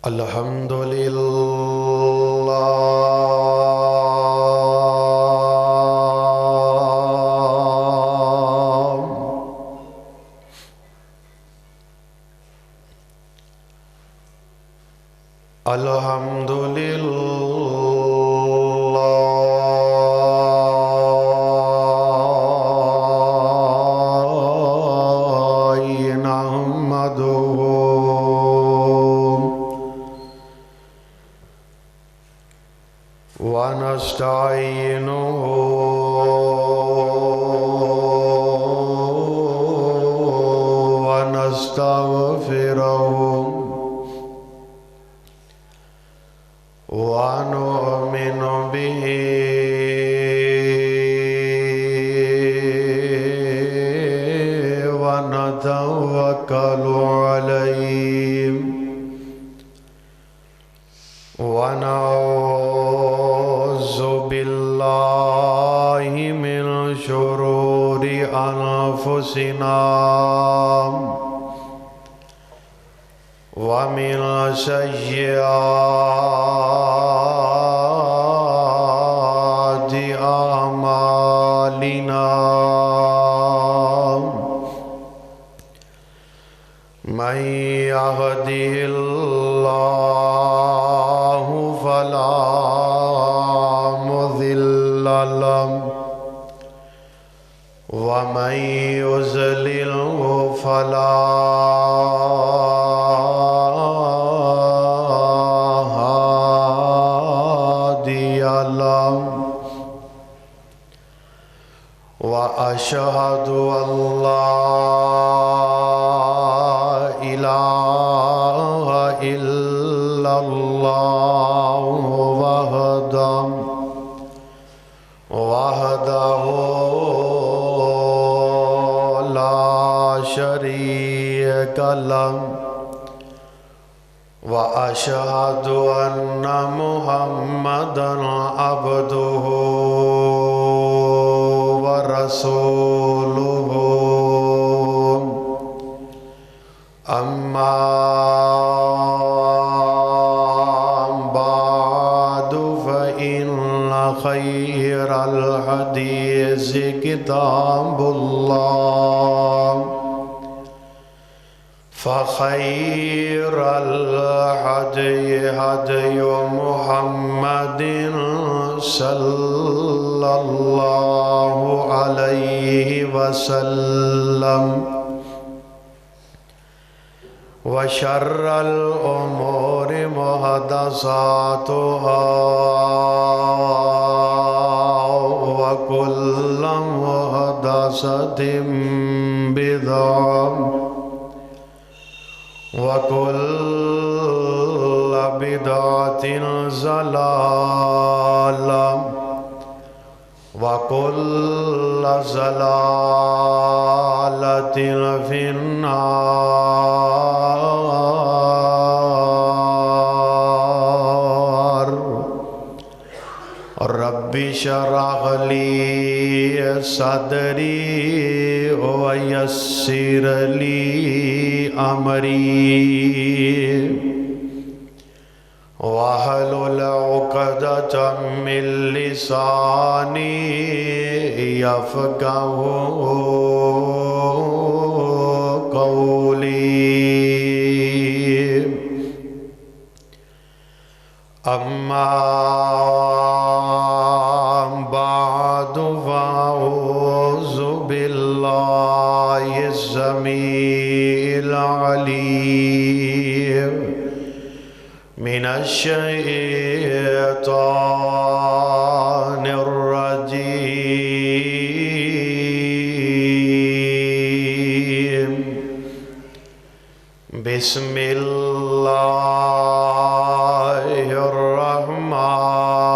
الحمد لله الحمد لله نحمده ونستعينه ونستغفره ونؤمن به ونتوكل عليه ونعوذ بالله من شرور أنفسنا ومن سيئات أعمالنا من يهده الله فلا مضل له ومن يضلله فلا هادي له وأشهد أن لا إله إلا الله وحده لا شريك له وأشهد أن محمدًا عبده ورسوله أما بعد فإن خير الحديث كتاب الله فخير الهدي هدي محمد صلى الله عليه وسلم وشر الأمور محدثاتها وكل محدثة بدعة وكل بدعة ضلالة وكل ضلالة في النار رب اشرح لي صدري ويسر لي أمري واحلل عقدة من لساني يفقهوا قولي أما بعد فأعوذ بالله السميع العليم من الشيطان الرجيم بسم الله الرحمن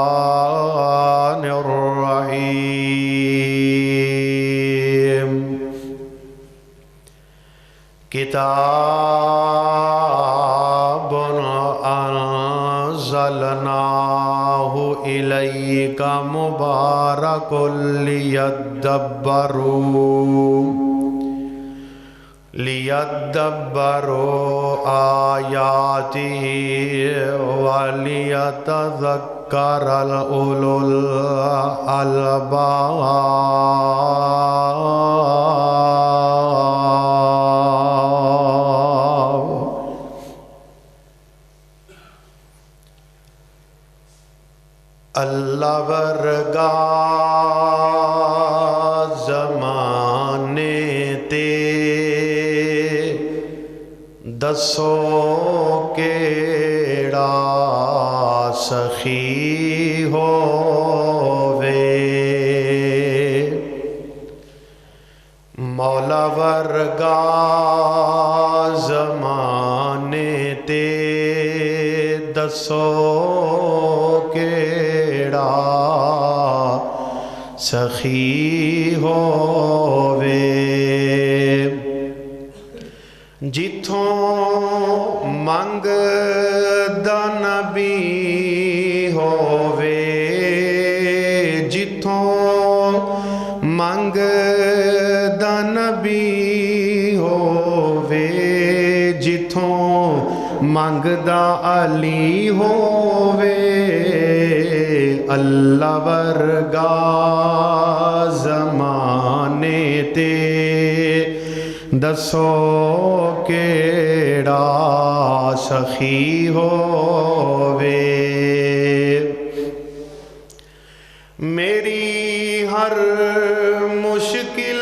الرحيم كتاب أنزلناه إليك مبارك ليدبروا لِيَدَّبَّرُوا آيَاتِهِ وَلِيَتَذَكَّرَ أُولُو الْأَلْبَابِ۔ اللہ ورگا زمانے تے دسو کیڑا سخی ہووے، مولا ورگا زمانے تے دسو کیڑا سخی ہووے، جتھوں منگ دا نبی ہووے، جتھوں منگ دا نبی ہووے، جتھوں منگ دا علی ہووے، اللہ ورگا زمانے تے دسو کیڑا سخی ہووے، میری ہر مشکل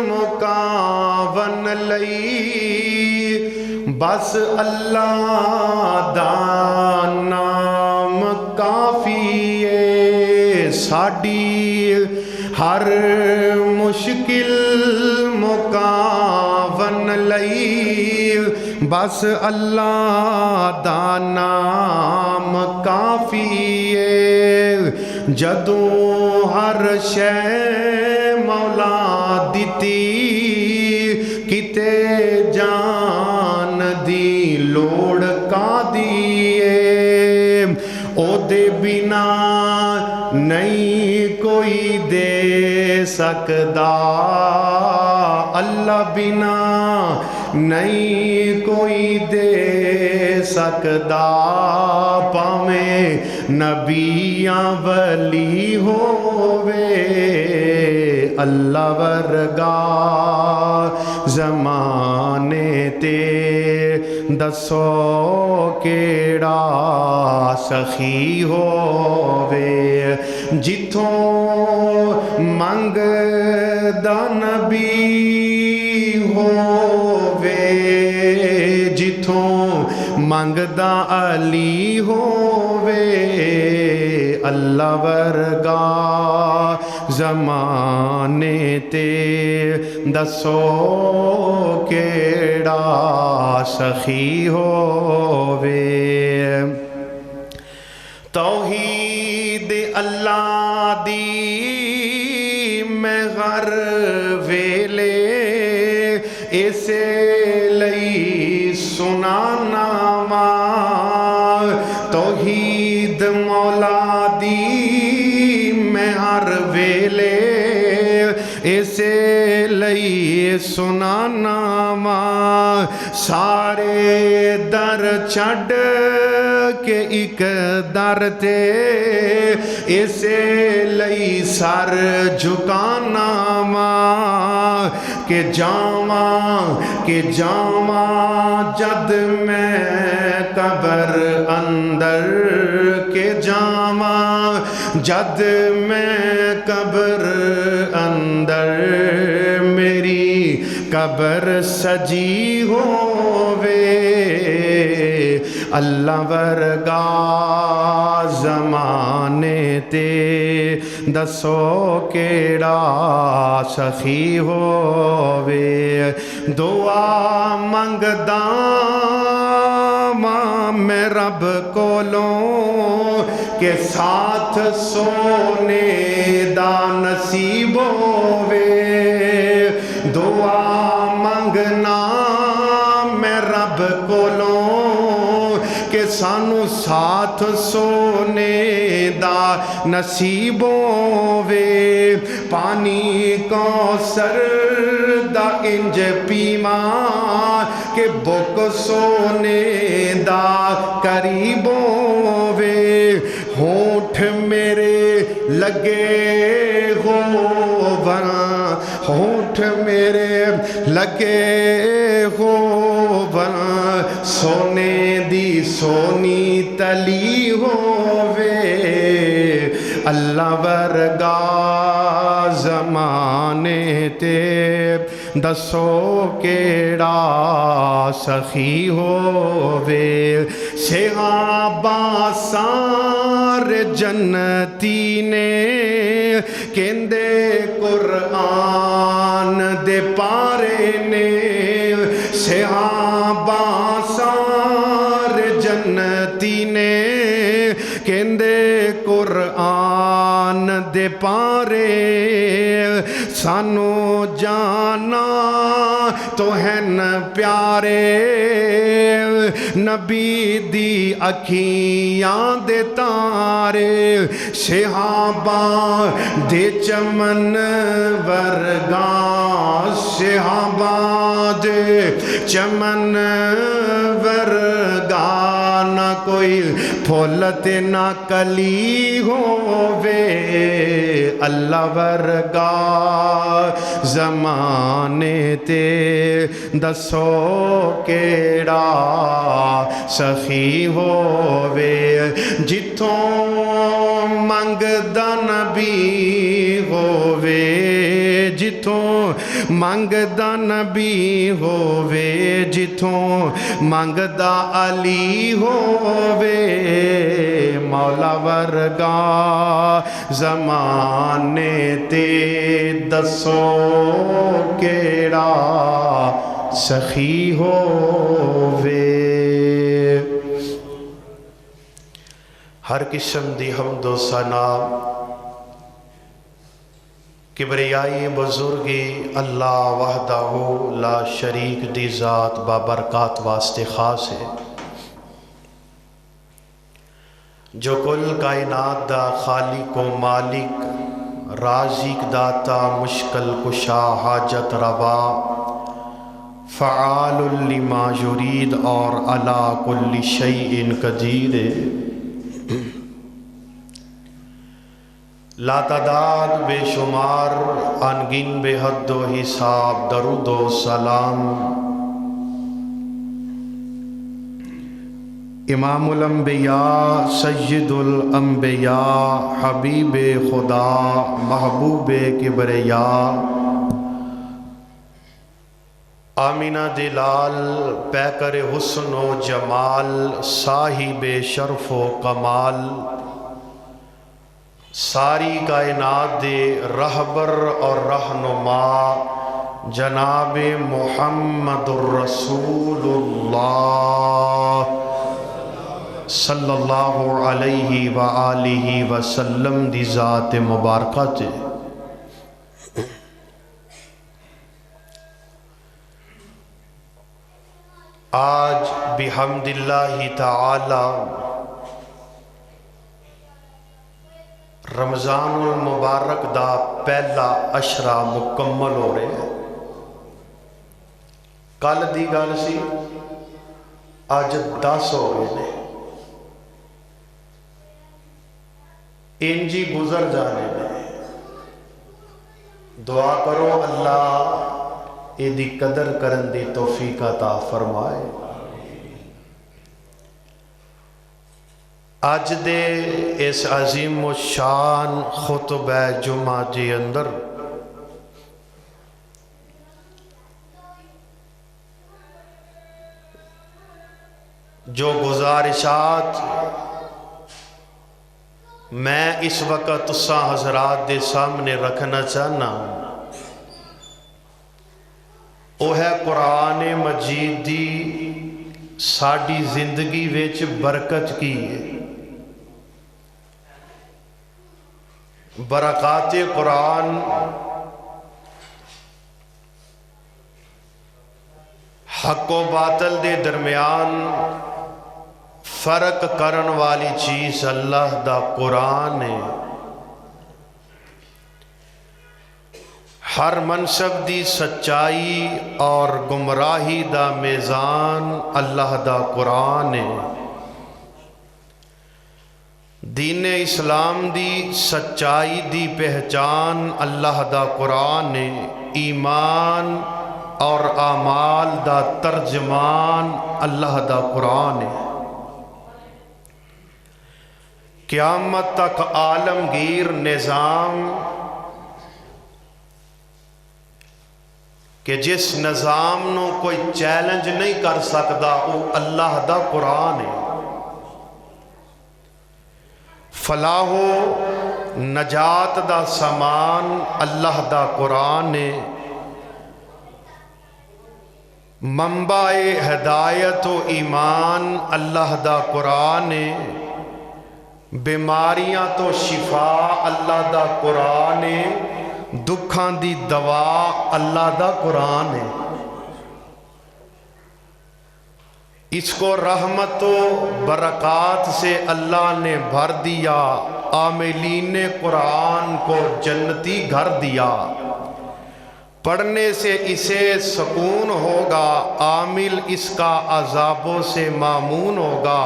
مکاون لئی بس اللہ دا نام کافی ہے، ساڈی ہر مشکل مکاون لئی بس اللہ دا نام کافی ہے، جدوں ہر شے مولا دتی کتے جان دی لوڑ کا دیے، او دے بنا نہیں کوئی دے سکدا، اللہ بنا نہیں کوئی دے سکدا، پاویں نبیاں ولی ہووے، اللہ ورگا زمانے تے دسو کیڑا سخی ہووے، جتھوں منگ دا نبی ہووے، جتھوں منگ دا علی ہووے، اللہ ورگا زمانے تے دسو کیڑا سخی ہووے، توحید اللہ دی میں ہر ویلے اسے لئی سنانا وا، توحید مولا دی میں ہر ویلے اسے لئی سنانا وا، سارے در چھڈ کے ایک در تے اسے لئی سر جھکانا وا، کہ جاواں جد میں قبر اندر، کہ جاواں جد میں قبر اندر، میری قبر سجی ہووے، اللہ ورگا زمانے تے دسو کیڑا سخی ہووے، دعا منگدا ماں میں رب کولوں کہ ساتھ سونے دا نصیب ہووے، دعا منگنا میں رب کولوں کہ سانو ساتھ سونے دا نصیب ہووے پانی کوثر دا انج پیواں کہ بک سونے دا قریب ہووے ہونٹ میرے لگے ہوون ہونٹ میرے لگے ہوون سونے دی سونی تلی ہووے اللہ ورگا زمانے تے دسو کیڑا سخی ہووے صحابہ سار جنتی نے کہندے قرآن دے پارے نے صحابہ سار جنتی نے کہندے قرآن دے پارے سانو جانا تو ہیں پیارے نبی دی اکھیاں دے تارے صحابہ دے چمن ورگا صحابہ دے چمن ورگا نہ کوئی پھولت نہ کلی ہووے اللہ ورگا زمانے تے دسو کیڑا سخی ہووے جتھوں منگدا نبی ہووے جتھوں منگدا نبی ہووے جتھوں منگدا علی ہووے مولا ورگا زمانے تے دسو کیڑا سخی ہووے ہر قسم دی حمد و ثنا کبریائی بزرگی اللہ وحدہ لا شریک دی ذات بابرکات واسطے خاص ہے جو کل کائنات دا خالق و مالک رازق داتا مشکل کشا حاجت روا فعال لما یرید اور علی کل شیء قدیر لا تعداد بے شمار انگن بے حد و حساب درود و سلام امام الانبیاء سید الانبیاء حبیب خدا محبوب کبریاء آمینہ دلال پیکر حسن و جمال صاحب شرف و کمال ساری کائنات دے رہبر اور رہنما جناب محمد الرسول اللہ صلی اللہ علیہ وآلہ وسلم دی ذات مبارکہ تے آج بحمد اللہ تعالی رمضان المبارک دا پہلا عشرہ مکمل ہو رہے ہیں کل دی گل سی آج 10 ہو گئے نے انجی گزر جانے میں دعا کرو اللہ ایدی قدر کرن دی توفیق عطا فرمائے آج دے اس عظیم و شان خطبہ جمعہ جی اندر جو گزارشات میں اس وقت تساں حضرات دے سامنے رکھنا چاہنا وہ ہے قرآن مجید دی ساڑی زندگی ویچ برکت کی ہے برکات قرآن حق و باطل دے درمیان فرق کرن والی چیز اللہ دا قرآن ہے۔ ہر منصب دی سچائی اور گمراہی دا میزان اللہ دا قرآن ہے۔ دین اسلام دی سچائی دی پہچان اللہ دا قرآن ہے۔ ایمان اور اعمال دا ترجمان اللہ دا قرآن ہے۔ قیامت تک عالمگیر نظام کہ جس نظام نو کوئی چیلنج نہیں کر سکتا وہ اللہ دا قرآن ہے۔ فلاح و نجات دا سامان اللہ دا قرآن ہے۔ منبع ہدایت و ایمان اللہ دا قرآن ہے۔ بیماریاں تو شفا اللہ دا قرآن ہے۔ دکھاں دی دوا اللہ دا قرآن ہے۔ اس کو رحمت و برکات سے اللہ نے بھر دیا، عاملین قرآن کو جنتی گھر دیا۔ پڑھنے سے اسے سکون ہوگا، عامل اس کا عذابوں سے مامون ہوگا۔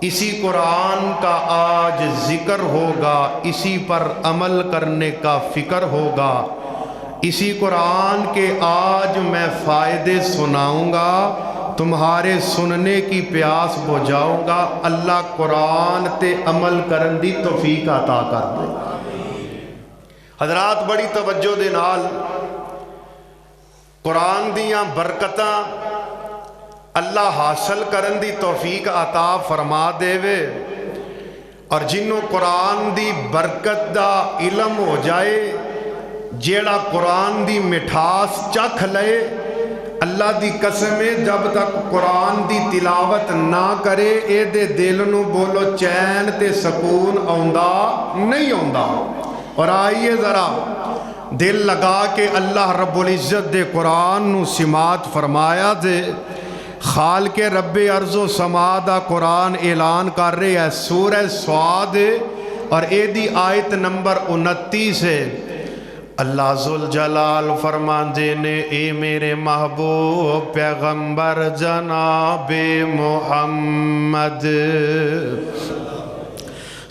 اسی قرآن کا آج ذکر ہوگا، اسی پر عمل کرنے کا فکر ہوگا۔ اسی قرآن کے آج میں فائدے سناؤں گا، تمہارے سننے کی پیاس بجھاؤں گا۔ اللہ قرآن تے عمل کرن دی توفیق عطا کر دے۔ حضرات بڑی توجہ دے نال قرآن دیاں برکتاں اللہ حاصل کرن دی توفیق عطا فرما دے وے، اور جنوں قرآن دی برکت دا علم ہو جائے، جیڑا قرآن دی مٹھاس چکھ لے، اللہ دی قسم ہے جب تک قرآن دی تلاوت نہ کرے اے دے دل نو بولو چین تے سکون آندا نہیں آندا۔ اور آئیے ذرا دل لگا کے اللہ رب العزت دے قرآن نو سماعت فرمایا دے۔ خالق رب ارض و سما دا قرآن اعلان کر رہے ہے، سورہ سعد اور اے دی آیت نمبر 29 ہے۔ اللہ ذوالجلال فرماندے نے، اے میرے محبوب پیغمبر جناب محمد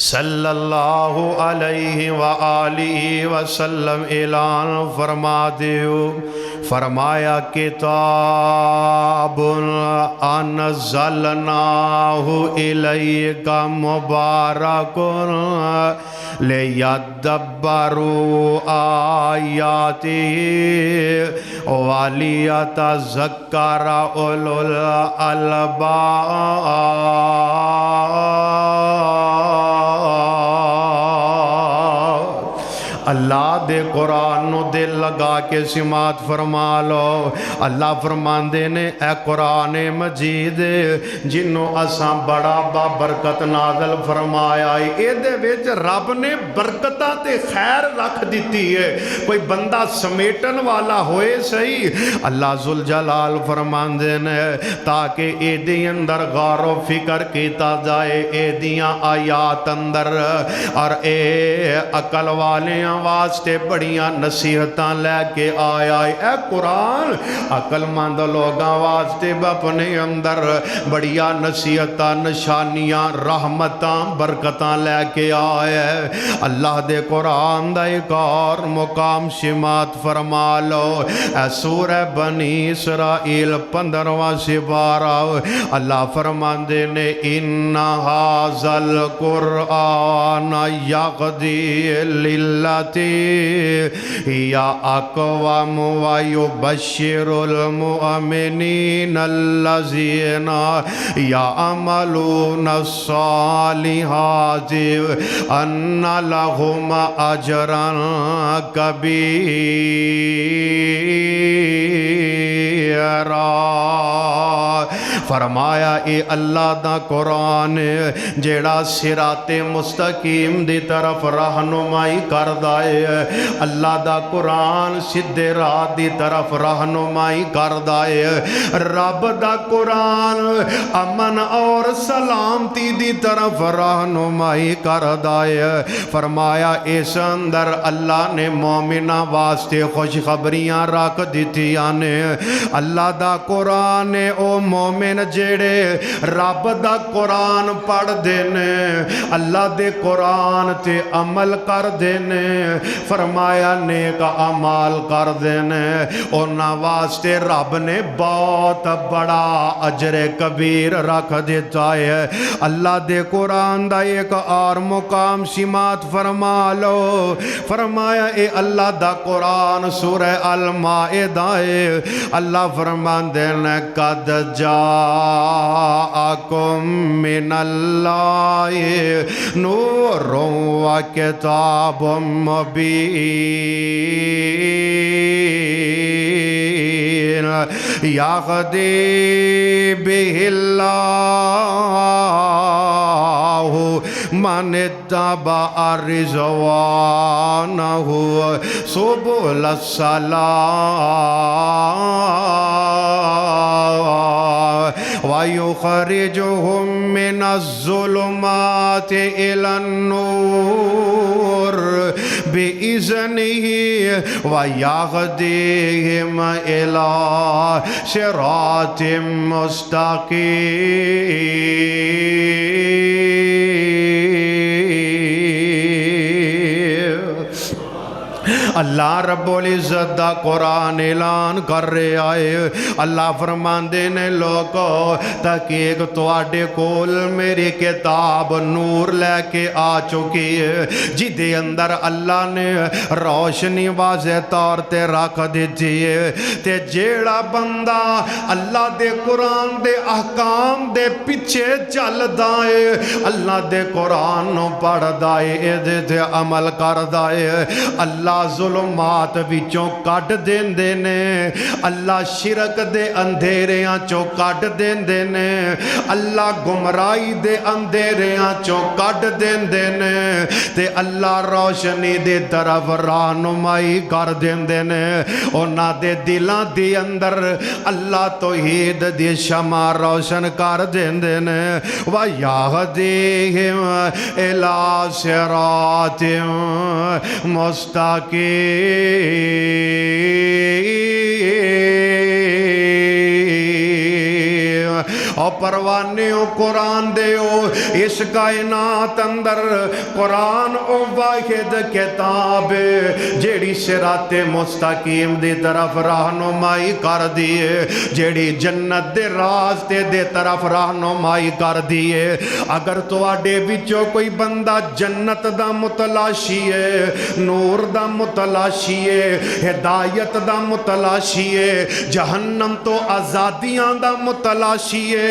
صلی اللہ علیہ وآلہ وسلم اعلان فرما دیو، فرمایا کتاب انزلناہ الیک مبارک لیدبروا آیاتہ ولیتذکر اولو الالباب۔ اللہ دے قرآن نو دل لگا کے سماعت فرما لو۔ اللہ فرماندے نے، اے قرآن مجید جنوں اساں بڑا برکت نازل فرمایا ہے، اے دے وچ رب نے برکتاں تے خیر رکھ دیتی ہے، کوئی بندہ سمیٹن والا ہوئے صحیح۔ اللہ ذوالجلال فرماندے نے تاکہ اے دی اندر غور و فکر کیتا جائے، اے دیاں آیات اندر اور اے عقل والیاں واسطے بڑیاں نصیحتاں لے کے آیا ہے۔ اے قرآن عقل مند لوگاں واسطے اپنے اندر بڑیاں نصیحتاں، نشانیاں، رحمتاں، برکتاں لے کے آیا ہے۔ اللہ دے قرآن دا ایک اور مقام سماعت فرما لو، اے سورہ بنی اسرائیل 15واں سپارہ۔ اللہ فرماندے نے، ان ھذا القرآن یہدی للتی یا اقوام ویبشر المؤمنین الذین یعملون الصالحات ان لهم اجرا کبیرا۔ فرمایا اے اللہ دا قرآن جیڑا صراط مستقیم دی طرف رہنمائی کردا ہے، اللہ دا قرآن سیدھے راہ دی طرف رہنمائی کردا ہے، رب دا قرآن امن اور سلامتی دی طرف رہنمائی کردا ہے۔ فرمایا اس اندر اللہ نے مومنہ واسطے خوشخبریاں رکھ دتیاں نے۔ اللہ دا قرآن او مومن جیڑے رب دا قرآن پڑھ دینے، اللہ دے قرآن تے عمل کر دینے، فرمایا نیک اعمال کر دینے، انہاں واسطے رب نے بہت بڑا اجر کبیر رکھ دیتا ہے۔ اللہ دے قرآن دا ایک اور مقام سماعت فرما لو، فرمایا اے اللہ دا قرآن سورہ المائدہ ہے، اللہ فرماندے نے قد جاءکم من اللہ نور و کتاب مبین یہدی بہ اللہ من اتبع رضوانہ سبل السلام وَيُخْرِجُهُم مِّنَ الظُّلُمَاتِ إِلَى النُّورِ بِإِذْنِهِ وَيَهْدِيهِمْ إِلَى صِرَاطٍ مستقيم۔ اللہ رب العزت دا قرآن اعلان کر رہے آئے، اللہ فرماندے نے لوگو تحقیق تواڈے کول میری کتاب نور لے کے آ چکی ہے، جدے اندر اللہ نے روشنی واضح طور تے رکھ دیتی ہے، تے جیڑا بندہ اللہ دے قرآن دے احکام دے پیچھے چل دائے، اللہ دے قرآن نو پڑھ دائے، اے تے عمل کر دائے، اللہ ظلمات وچوں کٹ دیندے نے، اللہ شرک دے اندھیریاں چوں کٹ دیندے نے، اللہ گمرائی دے اندھیریاں چوں کٹ دیندے نے، تے اللہ روشنی دے طرف رہنمائی کر دیندے نے، انہاں دے دلاں دے اندر اللہ توحید دی شمع روشن کر دیندے نے، وَيَهْدِيهِمْ إِلَى صِرَاطٍ مستقیم۔ اور پروانیوں قرآن دیو، اس کائنات اندر قرآن او واحد کتاب جیڑی صراط مستقیم دی طرف رہنمائی کر دیئے، جیڑی جنت دے راستے دے طرف رہنمائی کر دیئے۔ اگر تو آڈے بچو کوئی بندہ جنت دا متلاشی ہے، نور دا متلاشی ہے، ہدایت دا متلاشی ہے، جہنم تو آزادیاں دا متلاشی ہے،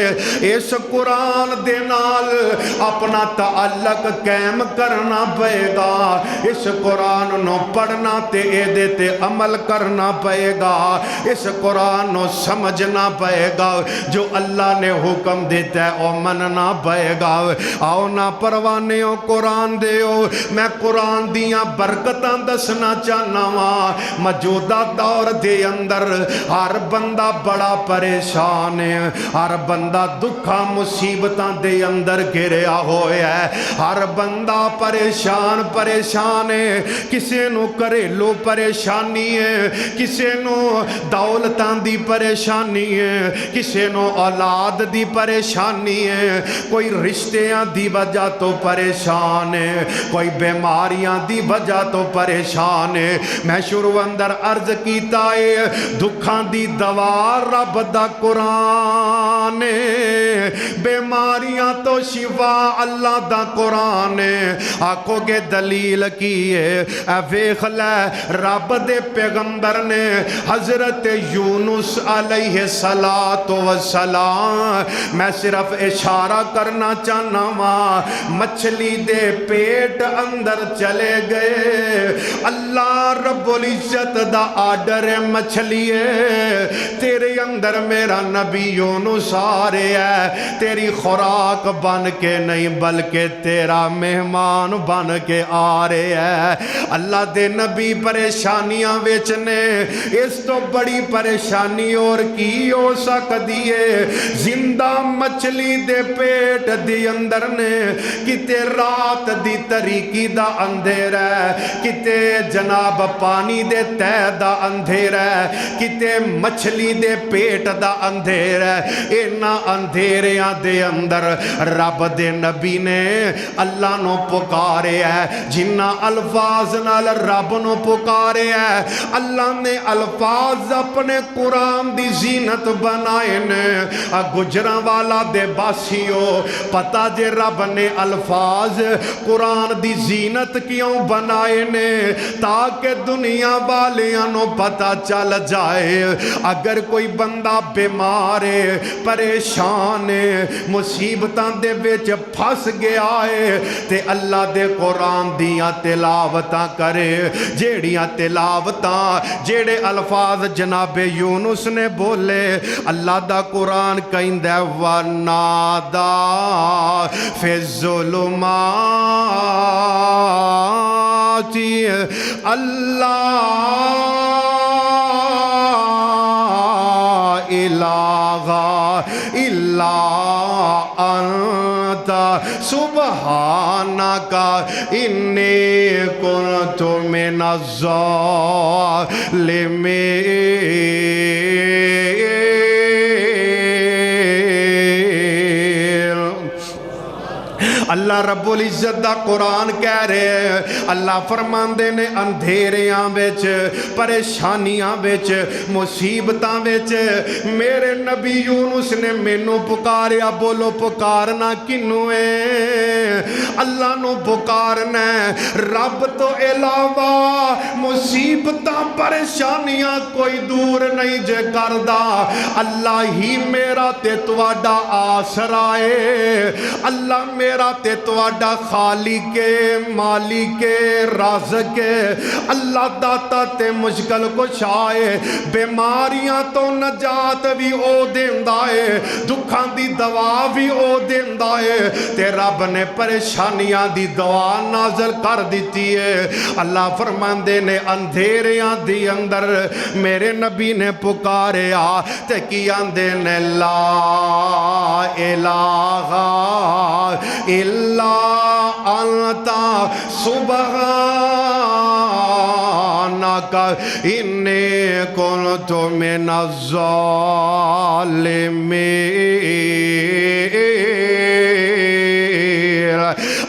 اس قرآن دے نال اپنا تعلق قائم کرنا پئے گا، اس قرآن نو پڑھنا تے دے تے عمل کرنا پئے گا، اس قرآن نو سمجھنا پئے گا، جو اللہ نے حکم دیتا ہے او مننا پئے گا۔ آؤ نا پروانیوں قرآن دیو، میں قرآن دیاں برکتاں دسنا چاہنا ہاں۔ موجودہ دور دے اندر ہر بندہ بڑا پریشان ہے، ہر بندہ دکھا مصیبتاں دے اندر گریا ہویا ہے، ہر بندہ پریشان ہے، کسے نو گھریلو پریشانی ہے، کسے نو دولتاں دی پریشانی ہے، کسے نو اولاد دی پریشانی ہے، کوئی رشتیاں دی وجہ تو پریشان ہے، کوئی بیماریاں دی وجہ تو پریشان ہے۔ میں شروع اندر عرض کیتا ہے دکھاں دی دوا رب دا قرآن ہے، بیماریاں تو شفا اللہ دا قرآن ہے۔ آکھو گے دلیل کی ہے، اے ویکھ لے رب دے پیغمبر نے حضرت یونس علیہ السلام، میں صرف اشارہ کرنا چاہنا ماں، مچھلی دے پیٹ اندر چلے گئے، اللہ اللہ رب العزت دا آرڈر مچھلیے تیرے اندر میرا نبی یونس آ رہے ہے تیری خوراک بن کے نہیں بلکہ تیرا مہمان بن کے آ رہے ہے اللہ دے نبی پریشانیاں ویچنے اس تو بڑی پریشانی اور کی ہو سکتی ہے زندہ مچھلی دے پیٹ دی اندر نے کتے رات دی تاریکی دا اندھیر ہے کتے جناب پانی دے تہ دا اندھیر ہے کتے مچھلی دے پیٹ دا اندھیر ہے اینا اندھیریاں دے اندر رب دے نبی نے اللہ نو پکارے ہے جنہ الفاظ نال رب نو پکارے ہے اللہ نے الفاظ اپنے قرآن دی زینت بنائے نے گجراں والا دے باسیو پتہ جے رب نے الفاظ قرآن دی زینت کیوں بنائے نے تاکہ دنیا والیاں نو پتہ چل جائے اگر کوئی بندہ بیمار ہے پریشان ہے مصیبتاں دے وچ پھس گیا ہے تے اللہ دے قرآن دیاں تلاوتاں کرے جیڑیاں تلاوتاں جیڑے الفاظ جناب یونس نے بولے اللہ دا قرآن کہندا ہے وَنَادَا فِي الظُّلُمَاتِ اللہ الہ الا انت سبحانک انی کنت من الظالمین اللہ رب العزت دا قرآن کہہ رہے ہیں اللہ فرماندے نے اندھیریاں وچ پریشانیاں وچ مصیبتاں وچ میرے نبی یونس نے مینوں پکاریا بولو پکارنا کنوں ہے اللہ نو پکارنا ہے رب تو علاوہ مصیبتاں پریشانیاں کوئی دور نہیں جے کردا اللہ ہی میرا تے تواڈا آسرا ہے اللہ میرا تے تواڈا خالق مالک رازق اللہ داتا تے مشکل کشا ہے بیماریاں تو نجات بھی او دیندا ہے دکھاں دی دوا بھی او دیندا ہے تے رب نے پریشانیاں دی دوا نازل کر دیتی ہے اللہ فرماندے نے اندھیریاں دی اندر میرے نبی نے پکاریا تے کی آندے نے لا الہ الا انت سبحانک انی کنت من الظالمین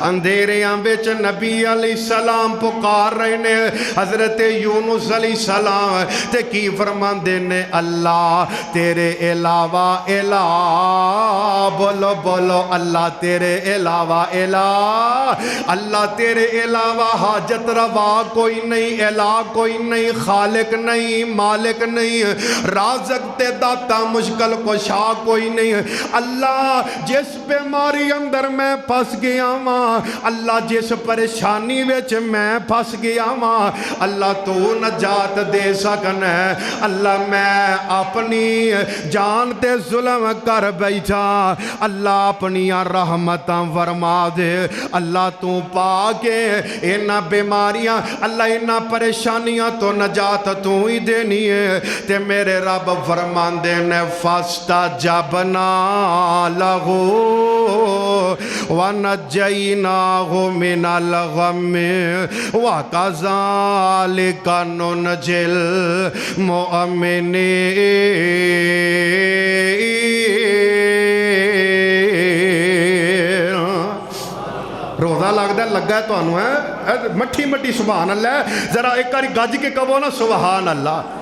اندھیریاں وچ نبی علیہ السلام پکار رہے نے حضرت یونس علیہ السلام تے کی فرماندے نے اللہ تیرے علاوہ الہ بولو بولو اللہ تیرے علاوہ الہ اللہ تیرے علاوہ حاجت روا کوئی نہیں الہ کوئی نہیں خالق نہیں مالک نہیں رازق تے داتا مشکل کشا کوئی نہیں اللہ جس بیماری اندر میں پھس گیا ماں اللہ جس پریشانی وچ میں پھس گیا ماں اللہ تو نجات دے سکنا ہے اللہ میں اپنی جان تے ظلم کر بیٹھا اللہ اپنی رحمتاں فرما دے اللہ تو پا کے اینا بیماریاں اللہ اینا پریشانیاں تو نجات تو ہی دینی ہے تے میرے رب فرمان دے نے فاستجبنا لہو ونجیناہ من الغم وکذالک ننجی المؤمنین روزہ لگتا ہے لگا ہے تو انہوں ہے مٹھی مٹھی سبحان اللہ ذرا ایک کاری گج کے کہو نا سبحان اللہ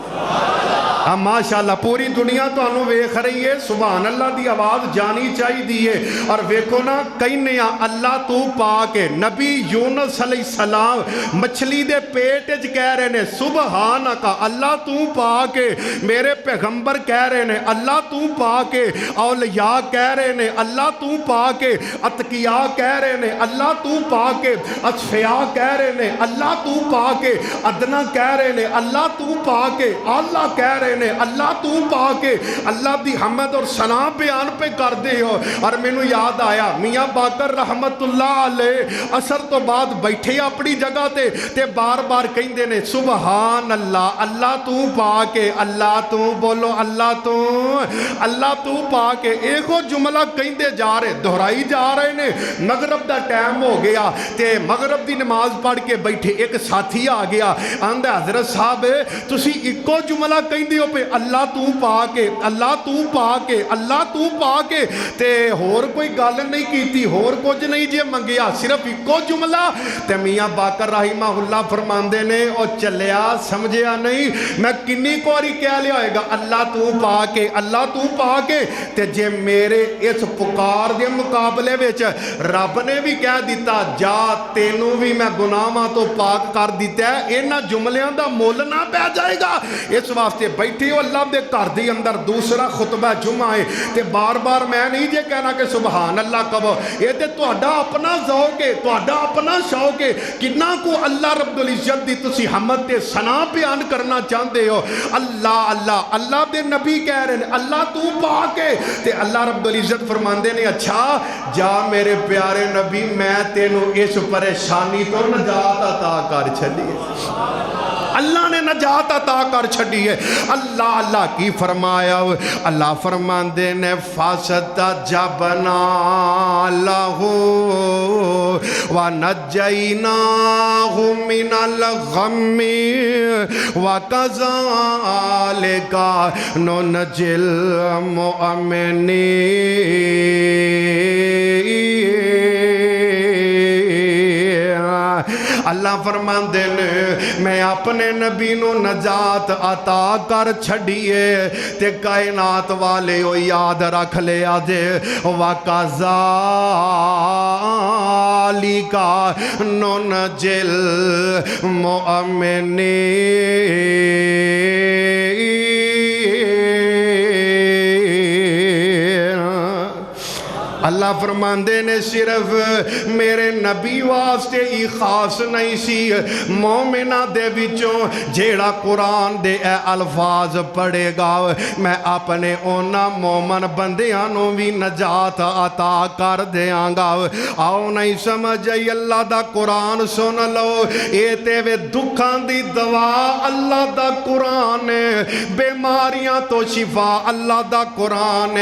ماشاءاللہ پوری دنیا تو انہوں ویکھ رہی ہے سبحان اللہ دی آواز جانی چاہی دیئے اور ویکھو نا کہنے اللہ تو پاکے نبی یونس علیہ السلام مچھلی دے پیٹ اچ کہہ رہے نے سبحانکا اللہ تو پاکے میرے پیغمبر کہہ رہے نے اللہ تو پاکے اولیاء کہہ رہے نے اللہ تو پاکے اتقیاء کہہ رہے نے اللہ تو پاکے اصفیاء کہہ رہے نے اللہ تو پاکے ادنا کہہ رہے نے اللہ تو پاکے اللہ کہہ رہے نے اللہ تو پاکے اللہ دی حمد اور ثنا بیان پہ کر دے ہو اور میں نو یاد آیا میاں باقر رحمت اللہ علیہ اثر تو بعد بیٹھے اپنی جگہ تے بار بار کہیں دے نے سبحان اللہ اللہ تو پاکے اللہ تو بولو اللہ تو پاکے ایک ہو جملہ کہیں دے جا رہے دہرائی جا رہے نے مغرب دا ٹائم ہو گیا تے مغرب دی نماز پڑھ کے بیٹھے ایک ساتھی آ گیا آندہ حضرت صاحب تسی ایکو جملہ کہیں دیو پہ اللہ تو پاکے اللہ تو پاکے اللہ تو پاکے تے ہور کوئی گال نہیں کی تھی ہور کچھ نہیں جے منگیا صرف ایکو جملہ تے میاں باقر رحمہ اللہ فرماندے نے او چلیا سمجھیا نہیں میں کنی کوری کیا لیا ہوئے گا اللہ تو پاکے تے جے میرے اس پکار دے مقابلے وچ رب نے بھی کہہ دیتا جا تینوں بھی میں گناہاں تو پاک کر دیتا ہے اینا جملیاں دا مول نہ پہ جائے گا اس واسطے بیٹھے ہو اللہ دے گھر دے اندر دوسرا خطبہ جمعہ ہے تے بار بار میں نہیں جے کہنا کہ سبحان اللہ کہو یہ تے تہاڈا اپنا ذوق ہے تہاڈا اپنا شوق ہے کتنا کو اللہ رب العزت دی تسی حمد تے ثنا بیان کرنا چاہتے ہو اللہ دے نبی کہہ رہے ہیں اللہ تو پاکے تے اللہ رب العزت فرماندے نے اچھا جا میرے پیارے نبی میں تینوں اس پریشانی تو نجات عطا کر چھڈیے اللہ نے نجات عطا کر چھڑی ہے اللہ کی فرمایا اللہ فرماندے نے فاستجبنا لہو ونجیناہ من الغم وکذالک ننجی المؤمنین اللہ فرماندے نے میں اپنے نبی نو نجات عطا کر چھڑیے تے کائنات والے او یاد رکھ لے آجے وَكَذَلِكَ نُنَجِّي الْمُؤْمِنِينَ اللہ فرماندے نے صرف میرے نبی واسطے ہی خاص نہیں سی مومنہ دے وچوں جیڑا قرآن دے اے الفاظ پڑھے گا میں اپنے اونا مومن بندیانوں بھی نجات عطا کر دیاں گا آؤ نہیں سمجھے اللہ دا قرآن سن لو اے تے وے دکھان دی دوا اللہ دا قرآن بیماریاں تو شفا اللہ دا قرآن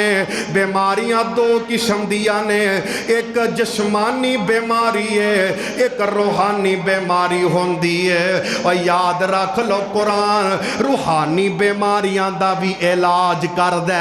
بیماریاں دو قسم دیا نے ایک جسمانی بیماری ہے ایک روحانی بیماری ہوندی ہے اور یاد رکھ لو قرآن روحانی بیماریاں دا بھی علاج کر دے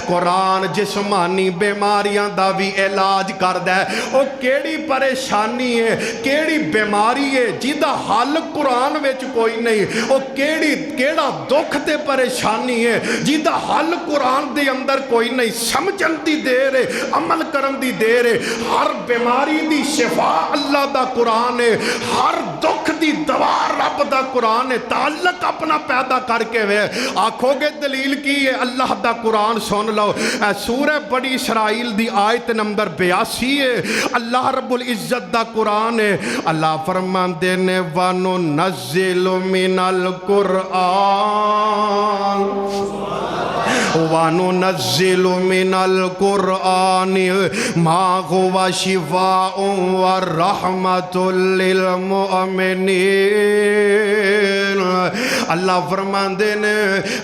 قرآن جسمانی بیماریاں دا بھی علاج کر دے او کیڑی پریشانی ہے کیڑی بیماری ہے جیدہ حل قرآن وچ کوئی نہیں او کیڑا دکھ تے پریشانی ہے جیدہ حل قرآن دے اندر کوئی نہیں سمجھن دی دیر ہے عمل کرن دی دیر ہے ہر بیماری دی شفا اللہ دا قرآن ہے ہر دکھ دی دوا رب دا قرآن ہے تعلق اپنا پیدا کر کے وے آنکھوں کے دلیل کی ہے اللہ دا قرآن سن لو سورہ بڑی اسرائیل دی آیت نمبر 82 ہے اللہ رب العزت دا قرآن ہے اللہ فرماندے نے وَنُنَزِّلُ مِنَ الْقُرْآنِ وَنُنَزِّلُ مِنَ الْقُرْآنِ مَا هُوَ شِفَاءٌ وَرَحْمَةٌ لِلْمُؤْمِنِينَ اللہ فرماندے نے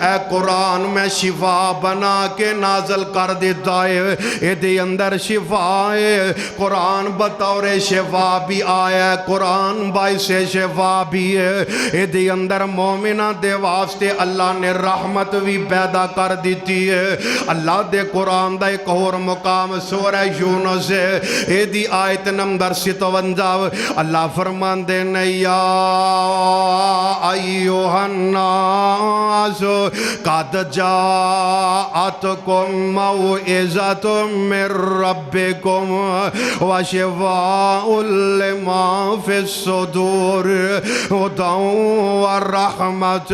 اے قرآن میں شفا بنا کے نازل کر دیتا ہے اے دے اندر شفا ہے قرآن بطور شفا بھی آیا ہے قرآن باعث شفا بھی ہے اے دے اندر مومنہ دے واسطے اللہ نے رحمت بھی پیدا کر دی دیتی ہے اللہ دے قرآن دا ایک اور مقام سورہ یونس ہے اے دی آیت نمبر 57 اللہ فرمان دے یا ایوہ الناس قد جاءتکم موعظۃ من ربکم وشفاء لما فی الصدور ہدی ورحمۃ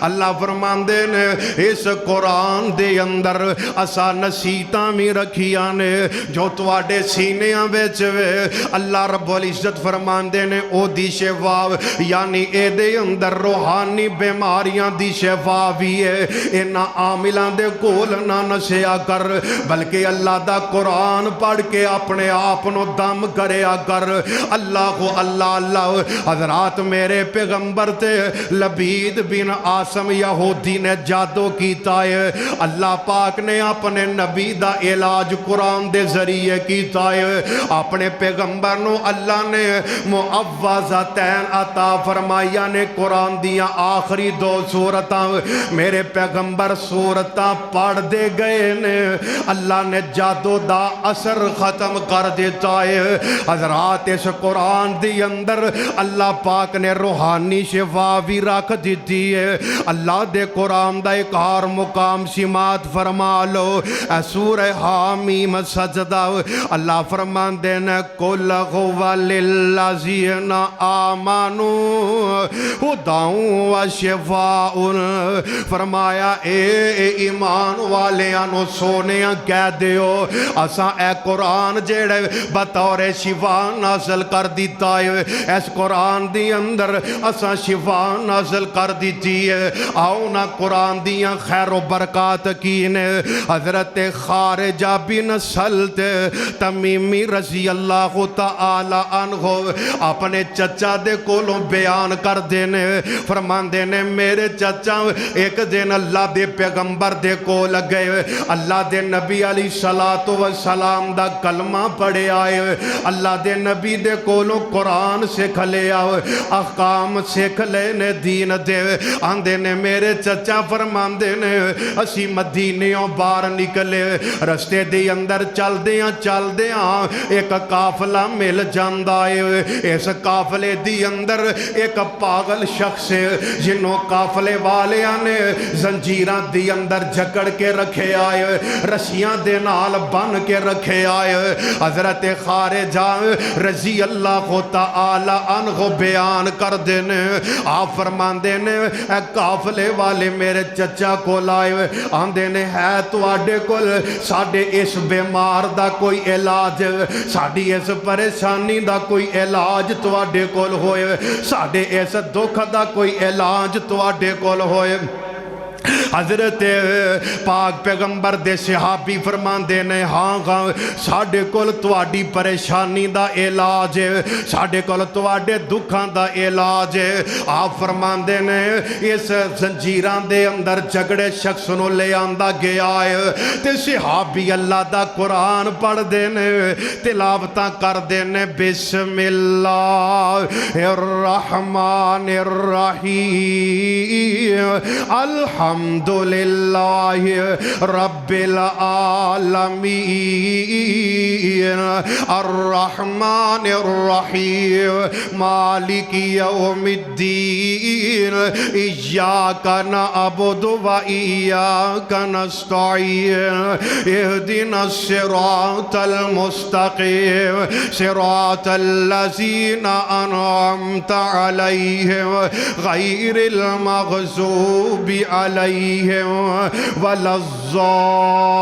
اللہ فرمان دے نے اس قرآن دے اندر اسا نصیحتاں بھی رکھیاں نے جو تواڈے سینیاں وچ وے اللہ رب العزت فرمان دے نے او دی شفا یعنی اے دے اندر روحانی بیماریاں دی شفا بھی ہے انہاں عاملاں دے کول نہ نسیا کر بلکہ اللہ دا قرآن پڑھ کے اپنے آپ نو دم کریا کر اللہ اللہ حضرات میرے پیغمبر تے لبید بن آسم یہودی نے جادو کیتا ہے اللہ پاک نے اپنے نبی دا علاج قرآن دے ذریعے کیتا ہے اپنے پیغمبر نو اللہ نے معوذتین عطا فرمایا نے قرآن دیا آخری 2 سورتاں میرے پیغمبر سورتاں پڑھ دے گئے نے اللہ نے جادو دا اثر ختم کر دیتا ہے حضرات اس قرآن دی اندر اللہ پاک نے روحانی شفا بھی رکھ دیتی ہے اللہ دے قرآن دا ایک اور مقام سماعت فرما لو سورہ حامیم سجدہ اللہ فرمان دینا قل هو للذین آمنوا ہدی وشفاء فرمایا اے ایمان والیاں سونیاں کہہ دیو اساں اے قرآن جیڑے بطور شفا نازل کر دیتا ہے اس قرآن دی اندر اساں شفا نازل کر دیتی ہے آؤ نا قرآن دیاں خیر و برکات کینے حضرت خارجہ بن سلط تمیمی رضی اللہ تعالی عنہ اپنے چچا دے کولوں بیان کر دینے فرمان دینے میرے چچا ایک دن اللہ دے پیغمبر دے کول گئے اللہ دے نبی علیہ السلام دا کلمہ پڑھے آئے اللہ دے نبی دے کولوں قرآن سکھ لے آئے احکام سکھ لینے دین دے آندے نے میرے چچا فرمان دے نے اسی مدینیوں بار نکلے رستے دی اندر چل دیاں ایک قافلہ مل جاندہ ہے اس قافلے دی اندر ایک پاگل شخص جنہوں قافلے والیاں نے زنجیران دی اندر جکڑ کے رکھے آئے رسیاں دے نال بن کے رکھے آئے حضرت خارجہ رضی اللہ تعالی عنہ بیان کر دینے آپ فرمان دینے قافلے والے میرے چچا کو لائے آندے نے ہے تو آڈے کل ساڑھے اس بیمار دا کوئی علاج ساڑھی اس پریشانی دا کوئی علاج تو آڈے کل ہوئے ساڑھے اس دکھ دا کوئی علاج تو آڈے کل ہوئے حضرت پاک پیغمبر دے صحابی فرمان دینے ہاں ساڑھے کل تواڈی پریشانی دا علاج ہے ساڑھے کل تواڈے دکھاں دا علاج ہے آپ فرمان دینے اس زنجیران دے اندر جگڑے شخص نو لے آندہ گیا ہے تے صحابی اللہ دا قرآن پڑھ دینے تلاوتاں کر دینے بسم اللہ الرحمن الرحیم الحمدللہ رب العالمین الرحمن الرحیم مالک یوم الدین ایاک نعبد و ایاک نستعین اہدنا الصراط المستقیم صراط الذین انعمت علیہم غیر المغضوب علیہم ولا الضالین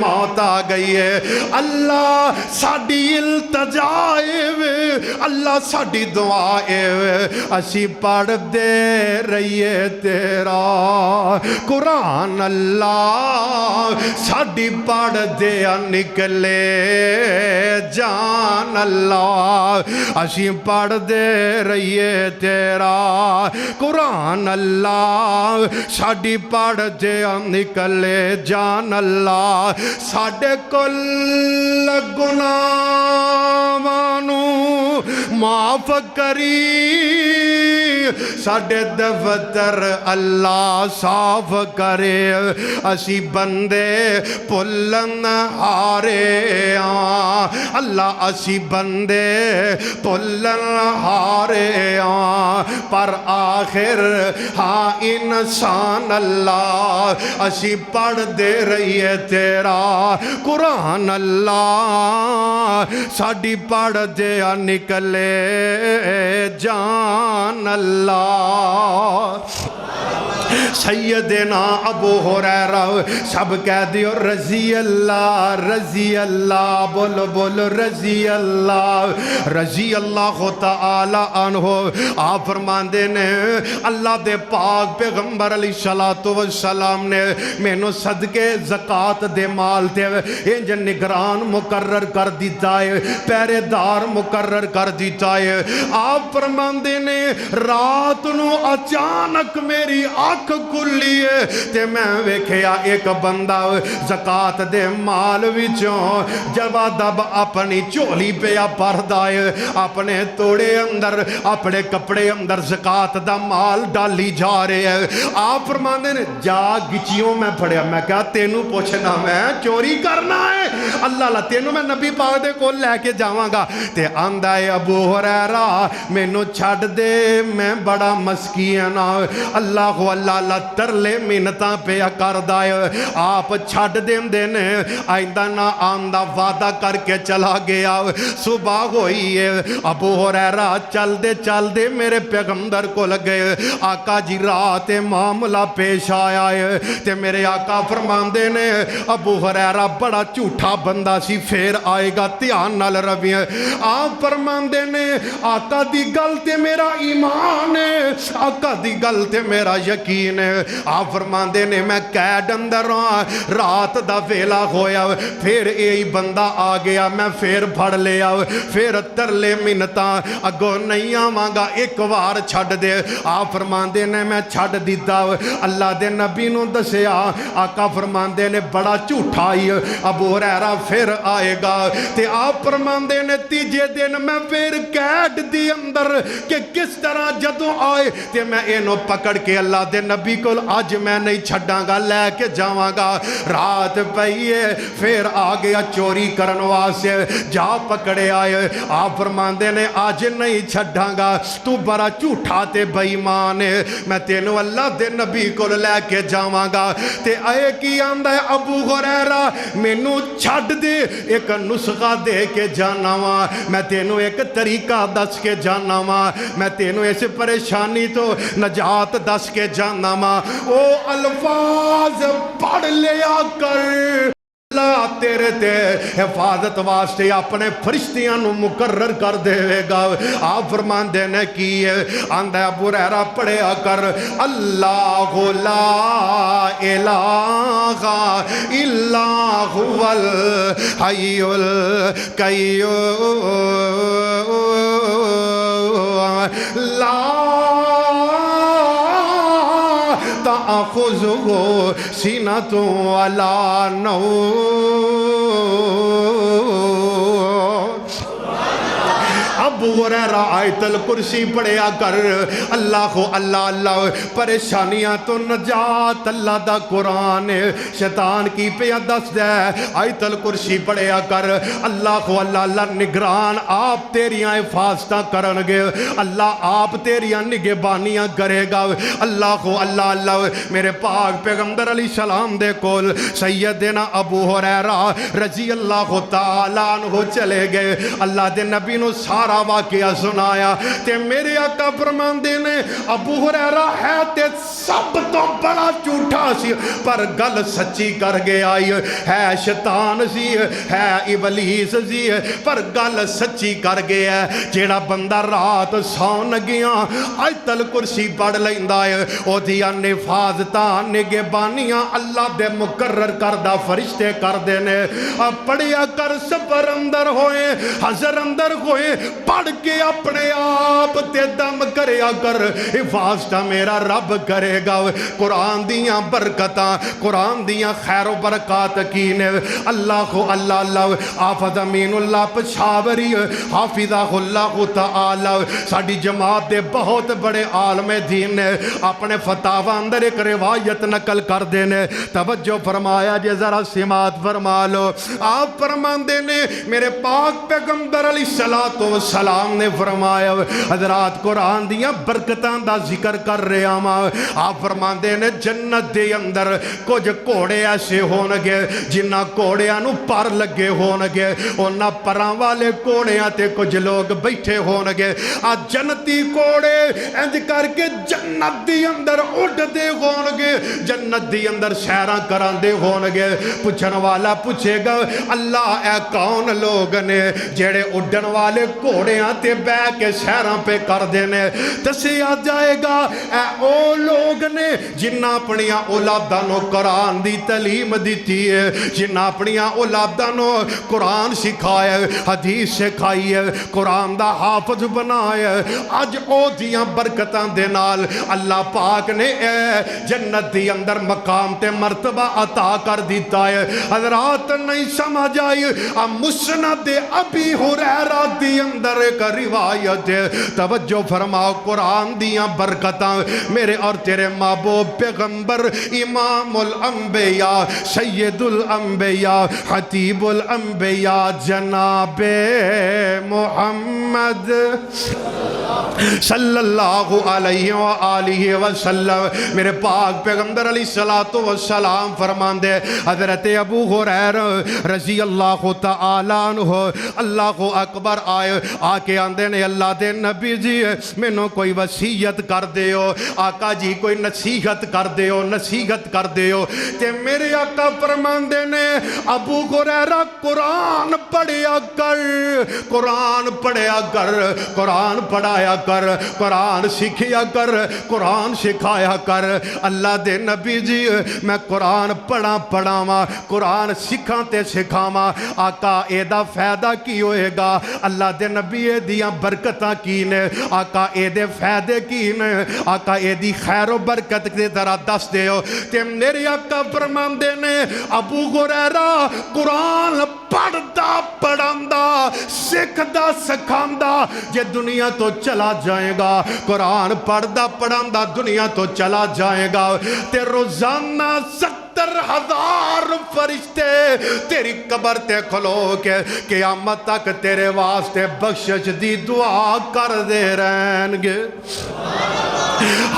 موت آ گئی ہے اللہ ساڈی التجائے وے اللہ ساڈی دعائے وے اسی پڑھ دے رہیے تیرا قرآن اللہ ساڈی پڑھ دے نکلے جان اللہ اسی پڑھ دے رہیے تیرا قرآن اللہ ساڈی پڑھ دے نکلے جان اللہ ساڈے کل گناہاں نوں معاف کری ساڈے دفتر اللہ صاف کرے اسی بندے پلن ہارے اللہ اسی بندے پلن ہارے پر آخر ہاں انسان اللہ اسی پڑھ دے رہیے تیرا قرآن اللہ ساڈی پڑھ دے نکلے جان اللہ سیدنا ابو ہریرہ سب کہہ دیو رضی اللہ بولو بولو رضی اللہ تعالی عنہ آپ فرماندے نے اللہ دے پاک پیغمبر علیہ السلام نے مینوں صدقے زکات دے مال تے انج نگران مقرر کر دیتا ہے پہرے دار مقرر کر دیتا ہے آپ فرماندے نے رات نو اچانک میری آنکھ کھلی ہے تے میں ویکھیا ایک بندہ زکات دے مال وچوں جب دب اپنی چولی پیا پردا ہے اپنے توڑے اندر اپنے کپڑے اندر زکات دا مال ڈالی جا رہے ہیں آپ فرماندے نے جا گچیوں میں پڑھیا میں کہا تینوں پوچھنا میں چوری کرنا ہے اللہ تینوں میں نبی پاک دے کو لے کے جاواں گا تے آندا ہے ابو ہریرہ مینوں چھڈ دے میں بڑا مسکین اللہ اللہ ترلے منتاں پہ کردا ہے آپ چھڈ دیندے نے آئندہ نہ آندا وعدہ کر کے چلا گیا صبح ہوئی ہے ابو ہریرہ چل دے میرے پیغمبر کو لگے آقا جی رات معاملہ پیش آیا ہے تے میرے آقا فرماندے نے ابو ہریرہ بڑا جھوٹا بندہ سی پھر آئے گا دھیان نال روی آپ فرماندے نے آقا دی گل تے میرا ایمان ہے آقا دی گل تے میرا یقین ہے آپ فرماندے نے میں قید اندر رات دا ویلا ہویا پھر یہی بندہ آ گیا میں پھر پھڑ لیا پھر ترلے منتاں اگوں نہیں آواں ایک وار چھڈ دے آپ فرماندے نے میں چھڈ دیتا اللہ دے نبی نوں دسیا آقا فرماندے نے بڑا جھوٹا ہی ابو ہریرہ پھر آئے گا تے آپ فرماندے نے تیجے دن میں پھر قید دی اندر کہ کس طرح جدوں آئے تے میں اینو پکڑ کے اللہ دے نبی کو آج میں نہیں چھڑاں گا لے کے جاواں گا رات پئیے پھر آ گیا چوری کرن واسطے جا پکڑے آئے آپ فرماندے نے آج نہیں چھڑاں گا تو بڑا جھوٹا تے بے ایمان ہے میں تینوں اللہ دے نبی کو لے کے جاواں گا تے اے کی آندا ہے ابو ہریرہ مینوں چھڑ دے ایک نسخہ دے کے جانا وا میں تینوں ایک طریقہ دس کے جانا وا میں تینوں اس پریشانی تو نجات دس کے جانا وا او الفاظ پڑھ لیا کر اللہ تیرے تے حفاظت واسطے اپنے فرشتیاں نو مقرر کر دے گا آپ فرماندے نے کی آندہ ابو ہریرہ پڑھیا کر اللہ لا الہ الا هو الحی القیوم لا تأخذه سنة ولا نوم ابو ہریرہ آیت الکرسی پڑھیا کر اللہ اللہ پریشانیاں تو نجات اللہ دا قرآن شیطان کی پہ دس دے آیت الکرسی پڑھیا کر اللہ اللہ نگران آپ تیریاں حفاظتاں کرنگے اللہ آپ تیریاں نگہبانیاں کرے گا اللہ اللہ میرے پاک پیغمبر علیہ السلام دے کول سیدنا ابو ہریرہ رضی اللہ تعالیٰ عنہ چلے گئے اللہ دے نبی نو سارا واقعہ سنایا تے میرے آقا فرماندے نے ابو ہریرہ ہے تے سب تو بڑا جھوٹا سی پر گل سچی کر گیا ہے شیطان سی ہے ابلیس سی پر گل سچی کر گیا جیڑا بندہ رات سون گیا آیت الکرسی پڑھ لیندا ہے او دیاں نفاذتاں نگہبانیاں اللہ دے مقرر کردہ فرشتے کر دینے پڑھیا کر سفر اندر ہوئے حضر اندر ہوئے پڑھ کے اپنے آپ تے دم کریا کر حفاظتہ میرا رب کرے گا قرآن دیاں برکتاں قرآن دیاں خیر و برکات کینے اللہ حافظ امین اللہ پشاوری حافظہ اللہ تعالی ساڑی جماعت دے بہت بڑے عالم دین نے اپنے فتاوہ اندر ایک روایت نقل کر دینے توجہ فرمایا جے ذرا سماعت فرما لو آپ فرماندے نے میرے پاک پیغمبر علیہ السلام نے فرمایا حضرات قرآن دیاں برکتاں دا ذکر کر رہے ہاں آپ فرماندے نے جنت دے اندر کچھ کوڑے ایسے ہونگے جنہ کوڑیاں نو پر لگے ہونگے انہاں پراں والے کوڑیاں تے کچھ لوگ بیٹھے ہونگے جنتی کوڑے انج کر کے جنت دی اندر اڑ دے ہونگے جنت دی اندر سیران کران دے ہونگے پوچھن والا پوچھے گا اللہ اے کون لوگ نے جیڑے اڑن والے کوڑیاں تے بے کے سیران پہ کر دینے تسیا جائے گا اے او لوگ نے جنہ اپنیاں اولادانوں قرآن دی تعلیم دیتی ہے جنہ اپنیاں اولادانوں قرآن سکھائے حدیث سکھائیے قرآن دا حافظ بنائے آج او دیاں برکتاں دے نال اللہ پاک نے جنت دی اندر مقام تے مرتبہ عطا کر دیتا ہے حضرات نہیں سمجھ آئی مسند ابی ہریرہ دی اندر ایک روایت ہے توجہ فرماؤ قرآن دیاں برکتاں میرے اور تیرے محبوب پیغمبر امام الانبیاء سید الانبیاء حتیب الانبیاء جناب محمد صلی اللہ علیہ وآلہ وسلم میرے پاک پیغمبر علیہ السلام فرماندے حضرت ابو ہریرہ رضی اللہ تعالیٰ عنہ اللہ اکبر آکے آندے نے اللہ دے نبی جی میں نو کوئی وسیعت کر دے ہو آقا جی کوئی نصیحت کر دے ہو نصیحت کر دے ہو تے میرے آقا فرماندے نے ابو ہریرہ قرآن پڑھیا کر قرآن پڑھیا کر قرآن پڑھایا کر قرآن سکھیا کر قرآن سکھایا کر اللہ دے نبی جی میں قرآن پڑھا ماں قرآن سکھاں تے سکھاواں آقا اے دا فائدہ کی ہوئے گا اللہ دے نبی اے دیاں برکتاں کی نے آقا اے دے فائدے کی نے آقا اے دی خیر و برکت دے ذرا دس دے ہو تے میرے آقا فرماندے نے ابو ہریرہ قرآن پڑھدا پڑھاندا سکھدا سکھاندا جے دنیا تو چلا جائے گا قرآن پڑھدا پڑھاندا دنیا تو چلا جائے گا تے روزانہ 70,000 فرشتے تیری قبر تے کھلو کے قیامت تک تیرے واسطے بخشش دی دعا کر دے رہن گے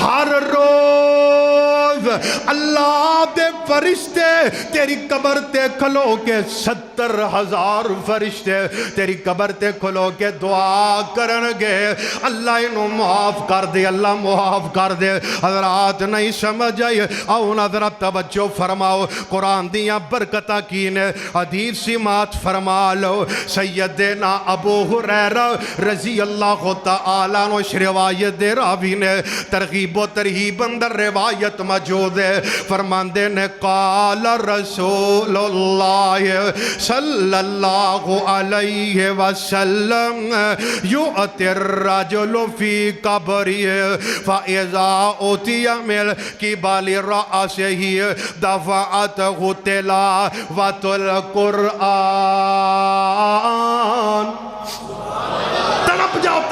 ہر روز اللہ دے فرشتے تیری قبر تے کھلو کے 70,000 فرشتے تیری قبر تے کھلو کے دعا کرنگے اللہ انہوں معاف کر دے اللہ معاف کر دے حضرات نہیں سمجھ آئی آؤ حضرات توجہ فرماؤ قرآن دیاں برکتہ کینے حدیث سماعت فرما لو سیدنا ابو ہریرہ رضی اللہ تعالیٰ عنہ روایت دے راوی نے ترغیب و ترہیب اندر روایت موجود ہے فرماندے نے قال رسول اللہ صلی اللہ علیہ وسلم یؤتی الرجل فی قبری فَإِذَا أُوتِيَ مِنْ قِبَلِ رَأْسِهِ دَفَعَتْهُ تِلَاوَةُ الْقُرْآنِ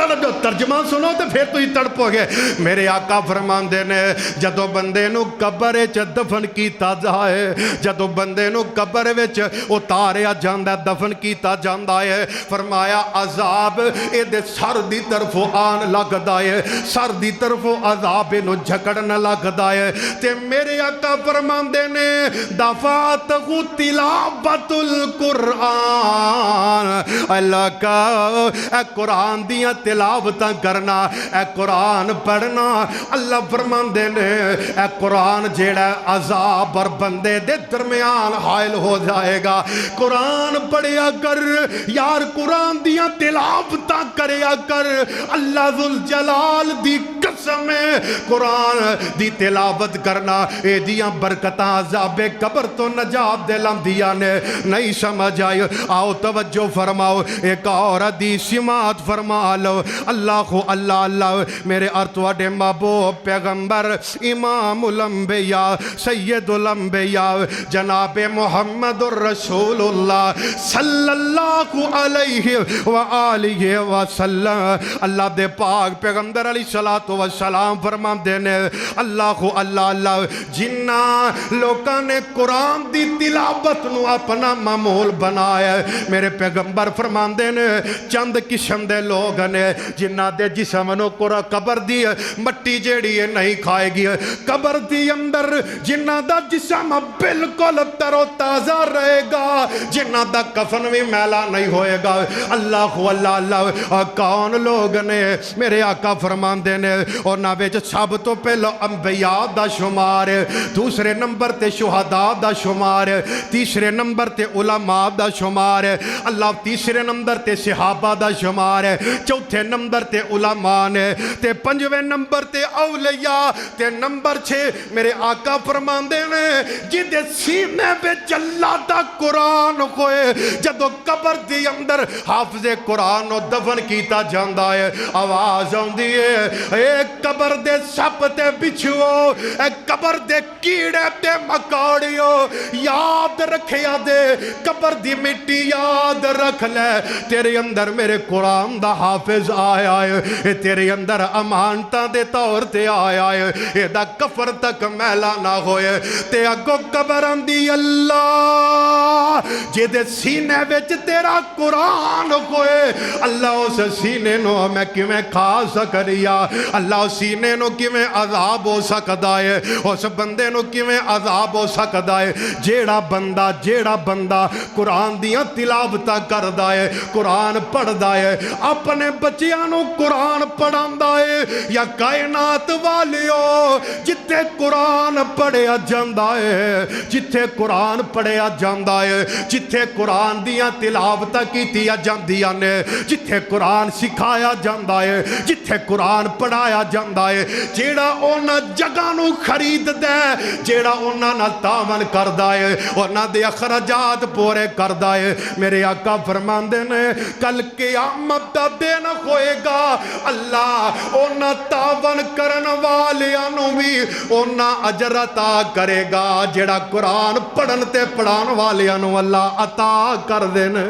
توجہ ترجمہ سنو تو پھر تو ہی تڑپو گے. میرے آقا فرماندے نے جدو بندے نو قبر وچ دفن کیتا جائے, جدو بندے نو قبر وچ اتاریا جاندا دفن کیتا جاندا ہے, فرمایا عذاب اے دے سر دی طرفوں آن لگدا ہے, سر دی طرفوں عذاب نو جھکڑن لگدا ہے. تے میرے آقا فرماندے نے دفعتہ تلاوت القرآن, اللہ کا اے قرآن دیاں تلاوتاں کرنا, اے قرآن پڑھنا. اللہ فرماندے نے اے قرآن جیڑا عذاب اور بندے دے درمیان حائل ہو جائے گا. قرآن پڑھیا کر یار, قرآن دیاں تلاوتاں کریا کر. اللہ ذوالجلال دی قسم ہے قرآن دی تلاوت کرنا اے دیاں برکتاں عذاب قبر تو نجات دلاندیاں نے. نہیں سمجھ آئی؟ آؤ توجہ فرماؤ, ایک اور حدیث سماعت فرما لو. اللہ اللہ اللہ میرے ارتواڈے محبوب پیغمبر امام الانبیاء سید الانبیاء جناب محمد الرسول اللہ صلی اللہ علیہ وآلہ وسلم, اللہ دے پاک پیغمبر علیہ السلام فرما دینے اللہ اللہ اللہ جنہ لوکاں نے قرآن دی تلاوت نو اپنا معمول بنایا, میرے پیغمبر فرما دینے چند قسم دے لوگ نے جنہ دے جسم نو قبر دی مٹی جیڑی ہے نہیں کھائے گی. قبر دی اندر جنہ دا جسم بالکل تر و تازہ رہے گا, جنہ دا کفن بھی میلا نہیں ہوئے گا. اللہ اللہ اللہ کون لوگ نے میرے آقا فرماندے نے, اور نہ وچ سب تو پہلو انبیاء دا شمار, دوسرے نمبر تے شہداء دا شمار, تیسرے نمبر تے علماء دا شمار, اللہ تیسرے نمبر تے صحابہ دا شمار, چوتھے نمبر تے علماء نے, تے پنجویں نمبر تے اولیاء, تے نمبر 6 میرے آقا فرماندے نے جدے سینے وچ اللہ دا قرآن ہوئے. جدو قبر دی اندر حافظ قرآن نو دفن کیتا جاندا ہے, آواز آندی ہے اے قبر دے سپ تے بچھو, اے قبر دے کیڑے تے مکاڑیو, یاد رکھیا دے قبر دی مٹی یاد رکھ لے, تیرے اندر میرے قرآن دا حافظ آیا ہے, اے تیرے اندر امانتاں دے طور تے آیا ہے, اے دا کفر تک میلا نہ ہوئے. تے اگو قبر اندی اللہ جے دے سینے وچ تیرا قرآن ہوئے, اللہ اس سینے نو میں کیویں کھا سکریا, اللہ سینے نو کیویں عذاب ہو سکدا ہے, اس بندے نو کیویں عذاب ہو سکدا ہے جیڑا بندہ قرآن دیاں تلاوتاں کردا ہے, قرآن پڑھدا ہے, اپنے بچیاں نو قرآن پڑھاندا ہے. یا کائنات والیو جتھے قرآن پڑھیا جاندا ہے, جتھے قرآن پڑھیا جاندا ہے, جتھے قرآن دیاں تلاوتاں کیتیاں جاندیاں نے, جتھے قرآن سکھایا جاندا ہے, جتھے قرآن پڑھایا جاندا ہے, جیڑا اونا جگہ نو خرید دے, جیڑا اونا نہ تاون کردا ہے, اونا دے اخراجات پورے کردا ہے, میرے آقا فرماندے نے کل قیامت دا دن ہوئے گا, اللہ اونا تاون کرن والیاں بھی اونا اجر عطا کرے گا جیڑا قرآن پڑھن تے پڑھان والیاں اللہ عطا کر دینے.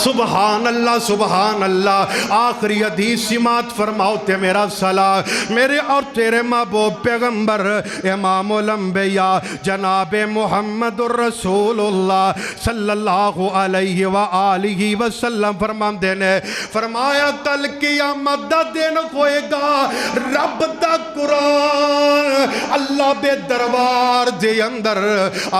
سبحان اللہ سبحان اللہ. آخری حدیث سماعت فرماؤ تے میرا صلاح میرے اور تیرے محبوب پیغمبر امام الانبیاء جناب محمد الرسول اللہ صلی اللہ علیہ وآلہ وسلم فرماندے نے فرمایا کل قیامت دا دن ہوئے گا, رب دا قرآن اللہ دے دربار دے اندر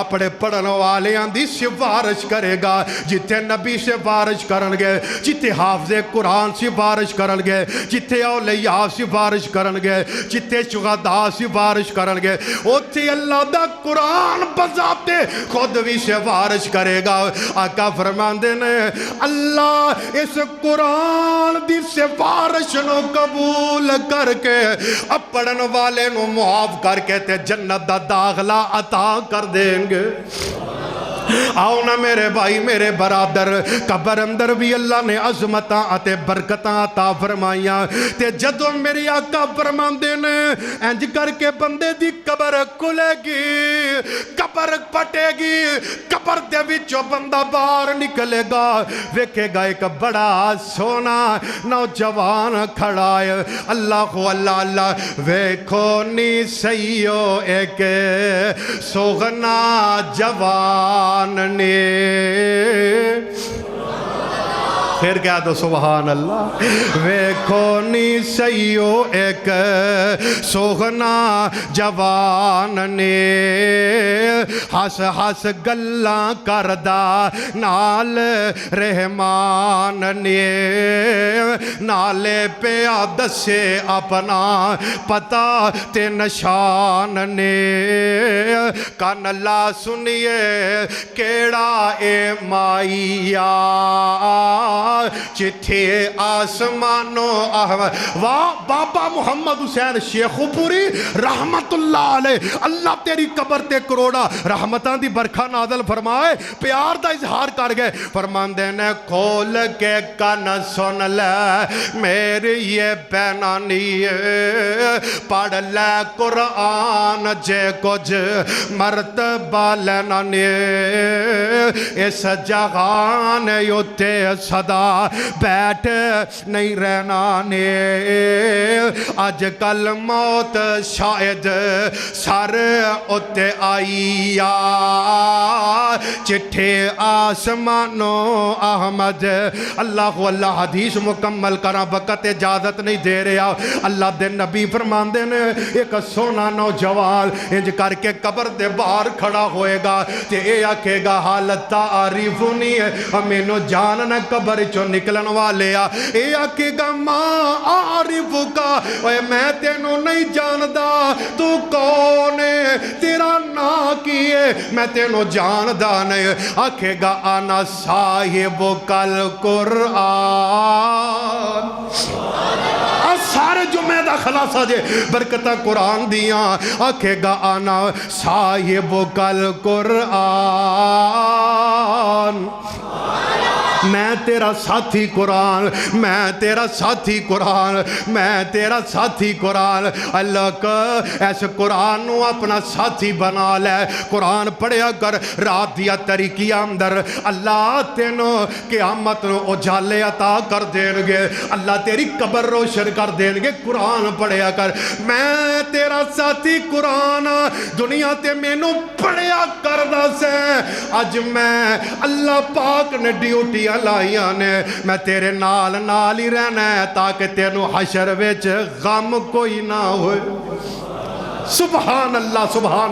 اپنے پڑھن والیاں دی سفارش کرے گا. جتھے نبی سفارش کرنگے, جتھے حافظ قرآن سفارش کرنگے, جتھے اولیاء سفارش کرنگے, جتھے شہداء سفارش کرنگے, اتھے اللہ دا قرآن بذاتے خود بھی سفارش کرے گا. آقا فرماندے نے اللہ اس قرآن دی سفارش نو قبول کر کے پڑھن والے نو معاف کر کے تے جنت دا داخلہ عطا کر دیں گے. آؤ نا میرے بھائی میرے برادر، قبر اندر بھی اللہ نے عظمتاں اتے برکتاں عطا فرمائیاں، تے جدوں میری آقا فرماندے نے انج کر کے بندے دی قبر کھلے گی، قبر پٹے گی، قبر دے وچوں بندہ باہر نکلے گا، ویکھے گا ایک بڑا سونا نوجوان کھڑا ہے، اللہ اللہ اللہ، ویکھو نی سیو ایک سوغنا جوان نے، پھر کیا دو سبحان اللہ، ویکھو نی سیو ایک سوغنا جوان نے، ہس ہس گلاں کردا نال رحمان نے، نالے پیا دسے اپنا پتا تے نشان نے، کان لا سنیے کیڑا اے مائیا چٹھے آسمانوں واہ بابا محمد حسین شیخ پوری رحمت اللہ علیہ، اللہ تیری قبر تے کروڑا رحمتاں دی برکھا نازل فرمائے، پیار دا اظہار کر گئے، فرماندے نے کھول کے کان سن لے میری یہ بینانی، پڑھ لے قرآن جے کچھ مرتبہ لینا نے، اس جہان یوتے صدا بیٹھ نہیں رہنا نے، آج کل موت شاید سر اتے آئی، چٹھے آسمانوں احمد، اللہ اللہ حدیث مکمل کرا وقت اجازت نہیں دے رہا، اللہ دے نبی فرماندے نے ایک سونا نوجوان انج کر کے قبر دے باہر کھڑا ہوئے گا، تے اے آکھے گا حالت تعریفونی امینو جاننا قبر چو نکلن والے آ، اے آکھے گا ماں عارفو کا، اے میں تینوں نہیں جاندہ، تو کونے تیرا نا کیے میں تینوں جاندہ نہیں، آکھے گا آنا صاحب کل قرآن، سارے جمعہ دا خلاصہ جے برکتہ قرآن دیاں، آکھے گا آنا صاحب کل قرآن، میں تیرا ساتھی قرآن، میں تیرا ساتھی قرآن، میں تیرا ساتھی قرآن، اللہ کا ایسے قرآن نو اپنا ساتھی بنا لے، قرآن پڑھیا کر رات دیا طریقی اندر، اللہ تینوں قیامت نو اجالے عطا کر دیں گے، اللہ تیری قبر روشن کر دیں گے، قرآن پڑھیا کر، میں تیرا ساتھی قرآن، دنیا تے مینوں پڑھیا کر دا سے، آج میں اللہ پاک نے ڈیوٹی لائیاں نے، میں تیرے نال نال ہی رہنا ہے تاکہ تینوں حشر وچ غم کوئی نہ ہوئے، سبحان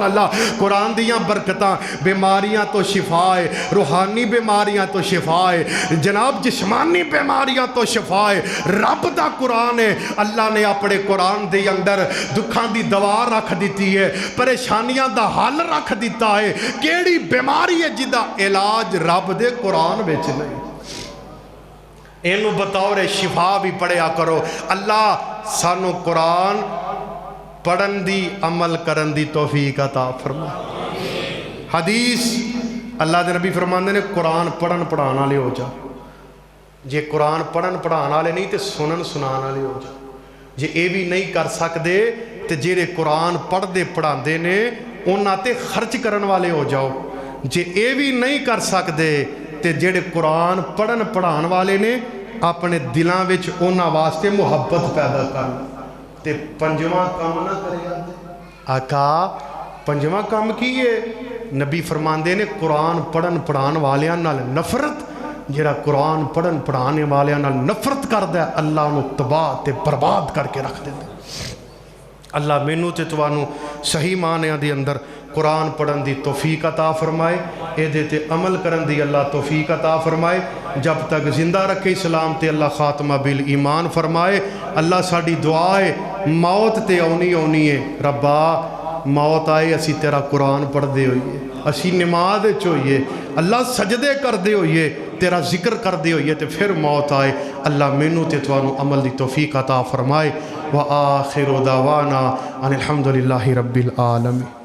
اللہ، قرآن دیاں برکتاں، بیماریاں تو شفائے، روحانی بیماریاں تو شفائے، جناب جسمانی بیماریاں تو شفائے، رب دا قرآن ہے، اللہ نے اپنے قرآن دے اندر دکھان دی دوا رکھ دیتی ہے، پریشانیاں دا حل رکھ دیتا ہے، کیڑی بیماری ہے جدا علاج رب دے قرآن بیچ نہیں، اینو بطور شفا بھی پڑھیا کرو، اللہ سانو قرآن پڑھن دی عمل کرن دی توفیق عطا فرما، حدیث اللہ دے نبی فرماندے نے قرآن پڑھن پڑھانا لے ہو جا، جے قرآن پڑھن پڑھانا لے نہیں تے سنن سنانا لے ہو جا، جے اے بھی نہیں کر سکدے تے جیرے قرآن پڑھ دے پڑھان دے نے انہاں تے خرچ کرن والے ہو جاؤ، جے اے بھی نہیں کر سکدے تے جیڑے قرآن پڑھن پڑھان والے نے اپنے دلاں وچ انہاں واسطے محبت پیدا کر، تے پنجواں کام نہ کرے آقا، پنجواں کام کیے نبی فرماندے نے قرآن پڑھن پڑھان والیاں نال نفرت، جیڑا قرآن پڑھن پڑھانے والیاں نال نفرت کر دے اللہ انہوں تباہ تے برباد کر کے رکھ دے، اللہ مینوں تے توانوں صحیح معنیاں دی اندر قرآن پڑھن دی توفیق عطا فرمائے، اے دیتے عمل کرن دی اللہ توفیق عطا فرمائے، جب تک زندہ رکھے اسلام تے اللہ خاتمہ بالایمان فرمائے، اللہ ساڑی دعائے موت تے اونی ہے، ربا موت آئے اسی تیرا قرآن پڑھ دے ہوئیے، اسی نماز چوئیے، اللہ سجدے کر دے ہوئیے، تیرا ذکر کر دے ہوئیے تے پھر موت آئے، اللہ مینوں تے توانو عمل دی توفیق عطا فرمائے، وآخر دعوانا ان الحمدللہ رب العالمین۔